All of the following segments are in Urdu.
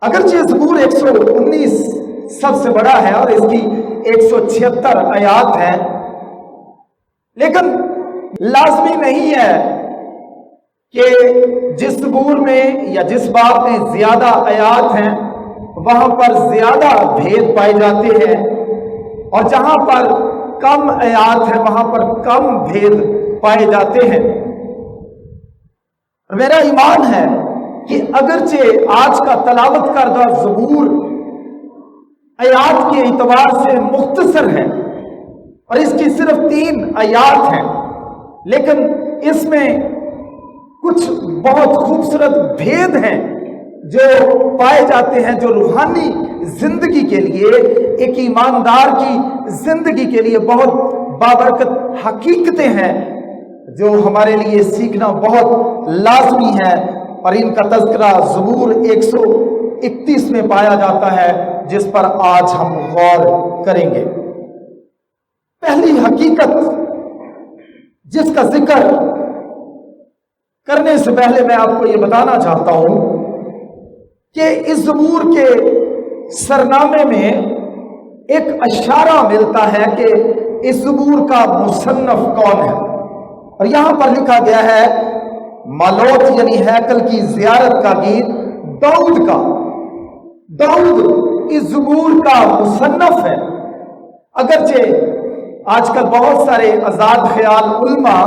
اگرچہ زبور 119 سب سے بڑا ہے اور اس کی 176 آیات ہیں، لیکن لازمی نہیں ہے کہ جس زبور میں یا جس باب میں زیادہ آیات ہیں وہاں پر زیادہ بھید پائے جاتے ہیں، اور جہاں پر کم آیات ہیں وہاں پر کم بھید پائے جاتے ہیں۔ میرا ایمان ہے کہ اگرچہ آج کا تلاوت کردہ زبور آیات کے اعتبار سے مختصر ہے اور اس کی صرف 3 آیات ہیں، لیکن اس میں کچھ بہت خوبصورت بھید ہیں جو پائے جاتے ہیں، جو روحانی زندگی کے لیے، ایک ایماندار کی زندگی کے لیے بہت بابرکت حقیقتیں ہیں جو ہمارے لیے سیکھنا بہت لازمی ہے، اور ان کا تذکرہ زبور 131 میں پایا جاتا ہے جس پر آج ہم غور کریں گے۔ پہلی حقیقت جس کا ذکر کرنے سے پہلے میں آپ کو یہ بتانا چاہتا ہوں کہ اس زبور کے سرنامے میں ایک اشارہ ملتا ہے کہ اس زبور کا مصنف کون ہے، اور یہاں پر لکھا گیا ہے مالوت یعنی ہیکل کی زیارت کا گیت داؤد کا۔ داؤد اس زبور کا مصنف ہے۔ اگرچہ آج کل بہت سارے آزاد خیال علماء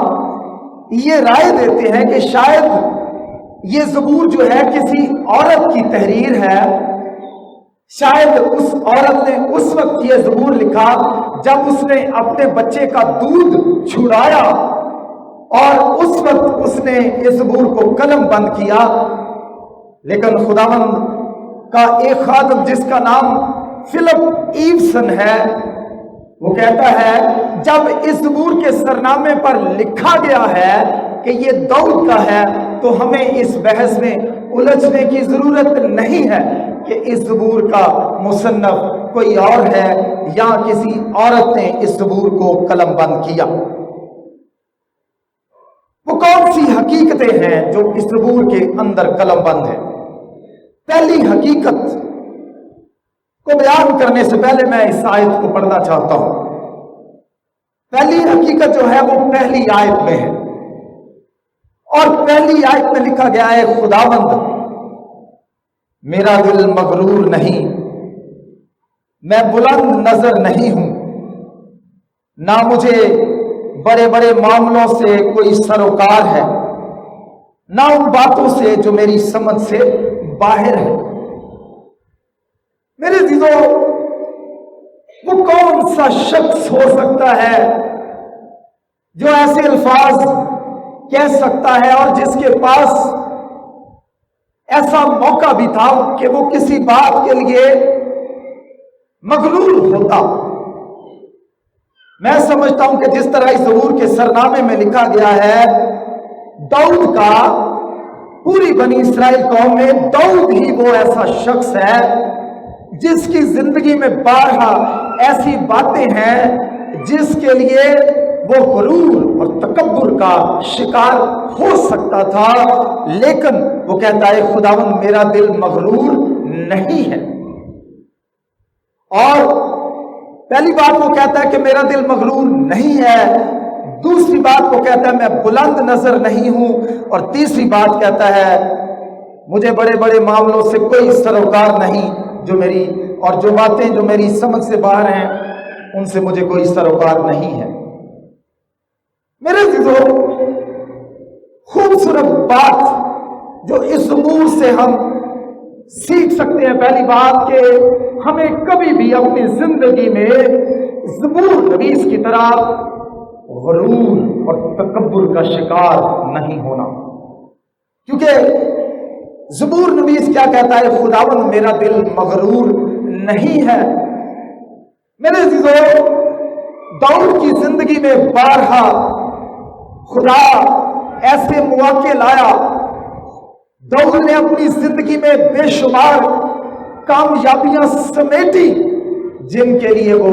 یہ رائے دیتے ہیں کہ شاید یہ زبور جو ہے کسی عورت کی تحریر ہے، شاید اس عورت نے اس وقت یہ زبور لکھا جب اس نے اپنے بچے کا دودھ چھڑایا، اور اس وقت اس نے اس زبور کو قلم بند کیا۔ لیکن خداوند کا ایک خادم جس کا نام فلپ ایوسن ہے، وہ کہتا ہے جب اس زبور کے سرنامے پر لکھا گیا ہے کہ یہ داؤد کا ہے تو ہمیں اس بحث میں الجھنے کی ضرورت نہیں ہے کہ اس زبور کا مصنف کوئی اور ہے یا کسی عورت نے اس زبور کو قلم بند کیا۔ وہ کون سی حقیقتیں ہیں جو اس زبور کے اندر قلم بند ہیں؟ پہلی حقیقت کو بیان کرنے سے پہلے میں اس آیت کو پڑھنا چاہتا ہوں۔ پہلی حقیقت جو ہے وہ پہلی آیت میں ہے، اور پہلی آیت میں لکھا گیا ہے خداوند میرا دل مغرور نہیں، میں بلند نظر نہیں ہوں، نہ مجھے بڑے بڑے معاملوں سے کوئی سروکار ہے، نہ ان باتوں سے جو میری سمجھ سے باہر ہے۔ میرے عزیزو، وہ کون سا شخص ہو سکتا ہے جو ایسے الفاظ کہہ سکتا ہے اور جس کے پاس ایسا موقع بھی تھا کہ وہ کسی بات کے لیے مغرور ہوتا؟ میں سمجھتا ہوں کہ جس طرح اس زبور کے سرنامے میں لکھا گیا ہے داؤد کا، پوری بنی اسرائیل قوم میں داؤد ہی وہ ایسا شخص ہے جس کی زندگی میں بارہا ایسی باتیں ہیں جس کے لیے وہ غرور اور تکبر کا شکار ہو سکتا تھا، لیکن وہ کہتا ہے خداوند میرا دل مغرور نہیں ہے۔ اور پہلی بات وہ کہتا ہے کہ میرا دل مغرور نہیں ہے، دوسری بات وہ کہتا ہے میں بلند نظر نہیں ہوں، اور تیسری بات کہتا ہے مجھے بڑے بڑے معاملوں سے کوئی سروکار نہیں، اور جو باتیں جو میری سمجھ سے باہر ہیں ان سے مجھے کوئی سروکار نہیں ہے۔ میرے عزیزو، خوبصورت بات جو اس زبور سے ہم سیکھ سکتے ہیں، پہلی بات کہ ہمیں کبھی بھی اپنی زندگی میں زبور نویس کی طرح غرور اور تکبر کا شکار نہیں ہونا، کیونکہ زبور نویس کیا کہتا ہے؟ خداوند میرا دل مغرور نہیں ہے۔ میرے عزیزو، داؤد کی زندگی میں بارہا خدا ایسے مواقع لایا، داؤد نے اپنی زندگی میں بے شمار کامیابیاں سمیٹی جن کے لیے وہ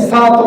7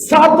7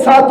7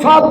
7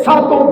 7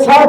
7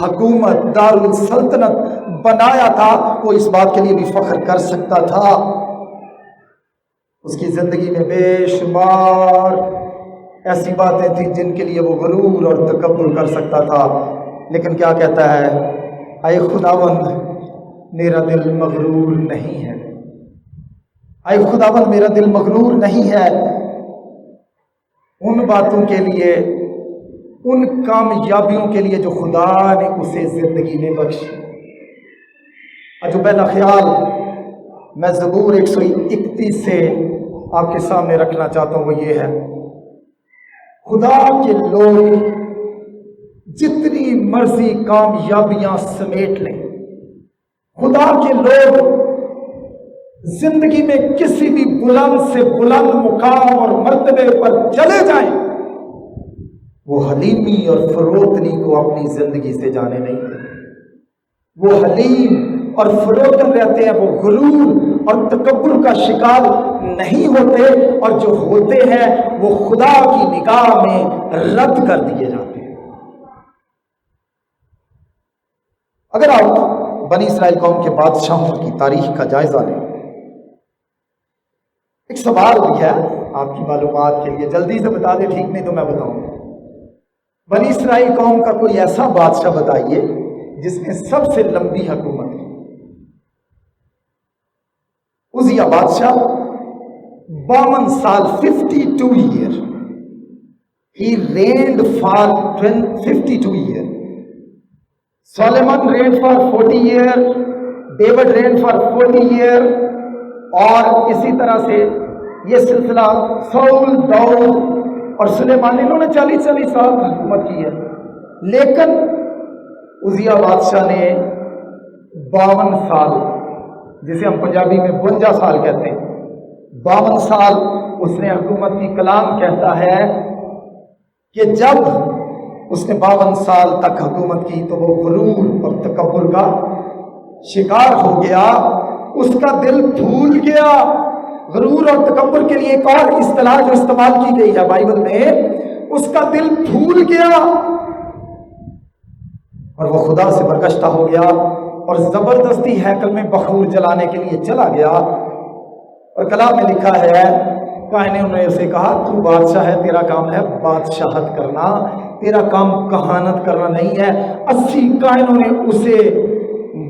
حکومت دارالسلطنت بنایا تھا، وہ اس بات کے لیے بھی فخر کر سکتا تھا۔ اس کی زندگی میں بے شمار ایسی باتیں تھیں جن کے لیے وہ غرور اور تکبر کر سکتا تھا، لیکن کیا کہتا ہے؟ اے خداوند میرا دل مغرور نہیں ہے، اے خداوند میرا دل مغرور نہیں ہے ان باتوں کے لیے، ان کامیابیوں کے لیے جو خدا نے اسے زندگی میں بخشی۔ اور جو پہلا خیال میں زبور 131 سے آپ کے سامنے رکھنا چاہتا ہوں وہ یہ ہے، خدا کے لوگ جتنی مرضی کامیابیاں سمیٹ لیں، خدا کے لوگ زندگی میں کسی بھی بلند سے بلند مقام اور مرتبے پر چلے جائیں، وہ حلیمی اور فروتنی کو اپنی زندگی سے جانے نہیں دیتے۔ وہ حلیم اور فروتن رہتے ہیں، وہ غرور اور تکبر کا شکار نہیں ہوتے، اور جو ہوتے ہیں وہ خدا کی نگاہ میں رد کر دیے جاتے ہیں۔ اگر آپ بنی اسرائیل قوم کے بادشاہوں کی تاریخ کا جائزہ لیں، ایک سوال بھی ہے آپ کی معلومات کے لیے، جلدی سے بتا دیں، ٹھیک نہیں تو میں بتاؤں۔ بنی اسرائیل قوم کا کوئی ایسا بادشاہ بتائیے جس نے سب سے لمبی حکومت کی۔ عزیہ بادشاہ 52 سال 52 year, he reigned for 52 year. Solomon reigned for 40 year, David reigned for 40 year، اور اسی طرح سے یہ سلسلہ سول، داؤد اور سلیمان، انہوں نے 40 سال حکومت کی ہے، لیکن عزیہ بادشاہ نے 52 سال، جسے ہم پنجابی میں 52 سال کہتے ہیں، 52 سال اس نے حکومت کی۔ کلام کہتا ہے کہ جب اس نے 52 سال تک حکومت کی تو وہ غرور اور تکبر کا شکار ہو گیا، اس کا دل پھول گیا۔ غرور اور تکبر کے لیے ایک اور اصطلاح جو استعمال کی گئی ہے بائبل میں، اس کا دل پھول گیا اور وہ خدا سے برگشتہ ہو گیا، اور زبردستی ہیکل میں بخور جلانے کے لیے چلا گیا۔ اور کلام میں لکھا ہے، کاہنوں نے اسے کہا تو بادشاہ ہے، تیرا کام ہے بادشاہت کرنا، تیرا کام کہانت کرنا نہیں ہے۔ 80 کاہنوں نے اسے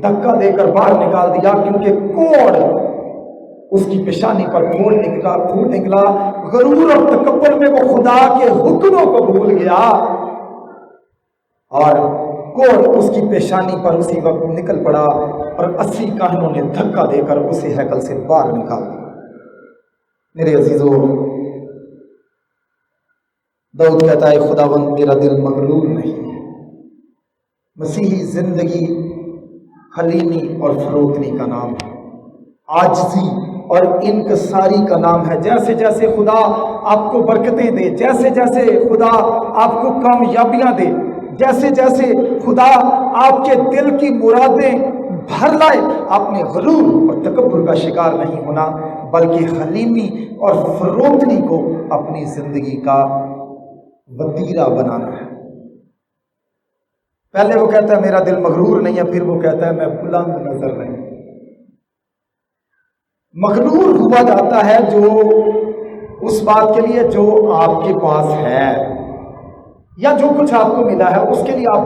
دھکا دے کر باہر نکال دیا، کیونکہ کوڑ اس کی پیشانی پر پھوٹ نکلا۔ غرور اور تکبر میں وہ خدا کے حکموں کو بھول گیا، اور کوڑ اس کی پیشانی پر اسی وقت نکل پڑا، اور 80 کاہنوں نے دھکا دے کر اسے ہیکل سے باہر نکال دیا۔ میرے عزیزو، داؤد کہتا ہے خداوند میرا دل مغرور نہیں ہے۔ مسیحی زندگی حلیمی اور فروتنی کا نام ہے، عاجزی اور انکساری کا نام ہے۔ جیسے جیسے خدا آپ کو برکتیں دے، جیسے جیسے خدا آپ کو کامیابیاں دے، جیسے جیسے خدا آپ کے دل کی مرادیں بھر لائے، آپ نے غرور اور تکبر کا شکار نہیں ہونا، بلکہ حلیمی اور فروتنی کو اپنی زندگی کا وتیرہ بنانا ہے۔ پہلے وہ کہتا ہے میرا دل مغرور نہیں ہے، پھر وہ کہتا ہے میں بلند نظر نہیں۔ مغرور ہوا جاتا ہے جو اس بات کے لیے جو آپ کے پاس ہے، یا جو کچھ آپ کو ملا ہے اس کے لیے آپ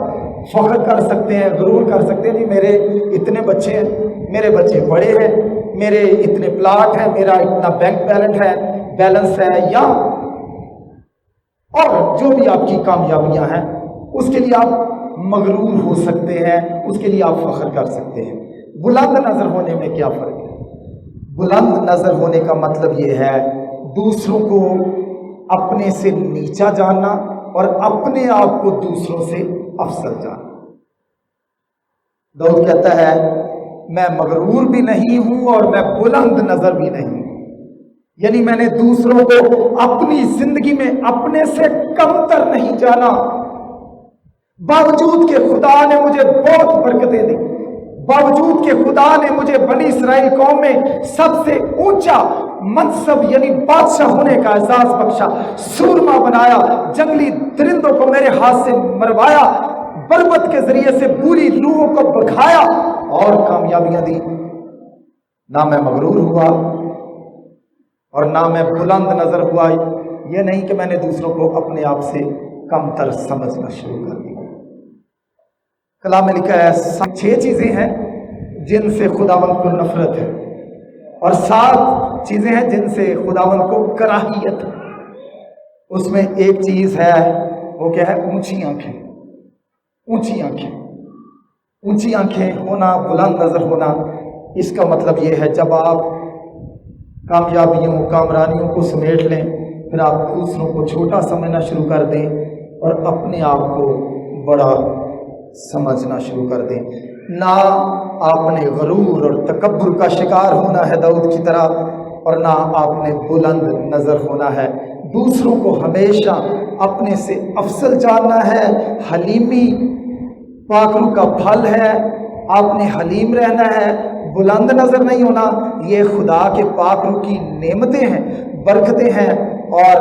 فخر کر سکتے ہیں، غرور کر سکتے ہیں، جی میرے اتنے بچے ہیں، میرے بچے بڑے ہیں، میرے اتنے پلاٹ ہیں، میرا اتنا بینک بیلنس ہے، یا اور جو بھی آپ کی کامیابیاں ہیں اس کے لیے آپ مغرور ہو سکتے ہیں، اس کے لیے آپ فخر کر سکتے ہیں۔ بلند نظر ہونے میں کیا فرق ہے؟ بلند نظر ہونے کا مطلب یہ ہے دوسروں کو اپنے سے نیچا جاننا اور اپنے آپ کو دوسروں سے افضل جاننا۔ داؤد کہتا ہے میں مغرور بھی نہیں ہوں اور میں بلند نظر بھی نہیں ہوں، یعنی میں نے دوسروں کو اپنی زندگی میں اپنے سے کمتر نہیں جانا، باوجود کہ خدا نے مجھے بہت برکتیں دی، باوجود کہ خدا نے مجھے بنی اسرائیل قوم میں سب سے اونچا منصب یعنی بادشاہ ہونے کا اعزاز بخشا، سورما بنایا، جنگلی درندوں کو میرے ہاتھ سے مروایا، بربت کے ذریعے سے بری روحوں کو بکھایا اور کامیابیاں دی۔ نہ میں مغرور ہوا اور نہ میں بلند نظر ہوا، یہ نہیں کہ میں نے دوسروں کو اپنے آپ سے کم تر سمجھنا شروع کر دیا۔ کلام میں لکھا ہے 6 چیزیں ہیں جن سے خداوند کو نفرت ہے، اور 7 چیزیں ہیں جن سے خداوند کو کراہیت ہے۔ اس میں ایک چیز ہے، وہ کیا ہے؟ اونچی آنکھیں۔ اونچی آنکھیں، اونچی آنکھیں ہونا، بلند نظر ہونا، اس کا مطلب یہ ہے جب آپ کامیابیوں، کامرانیوں کو سمیٹ لیں، پھر آپ دوسروں کو چھوٹا سمجھنا شروع کر دیں اور اپنے آپ کو بڑا سمجھنا شروع کر دیں۔ نہ آپ نے غرور اور تکبر کا شکار ہونا ہے داؤد کی طرح، اور نہ آپ نے بلند نظر ہونا ہے۔ دوسروں کو ہمیشہ اپنے سے افضل جاننا ہے۔ حلیمی پاک روح کا پھل ہے، آپ نے حلیم رہنا ہے، بلند نظر نہیں ہونا۔ یہ خدا کے پاک روح کی نعمتیں ہیں، برکتیں ہیں۔ اور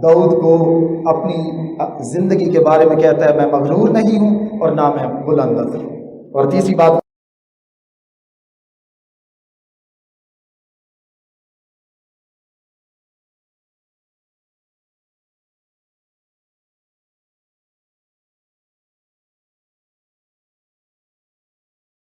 داؤد کو اپنی زندگی کے بارے میں کہتا ہے میں مغرور نہیں ہوں اور نہ میں بلند نظر ہوں۔ اور تیسری بات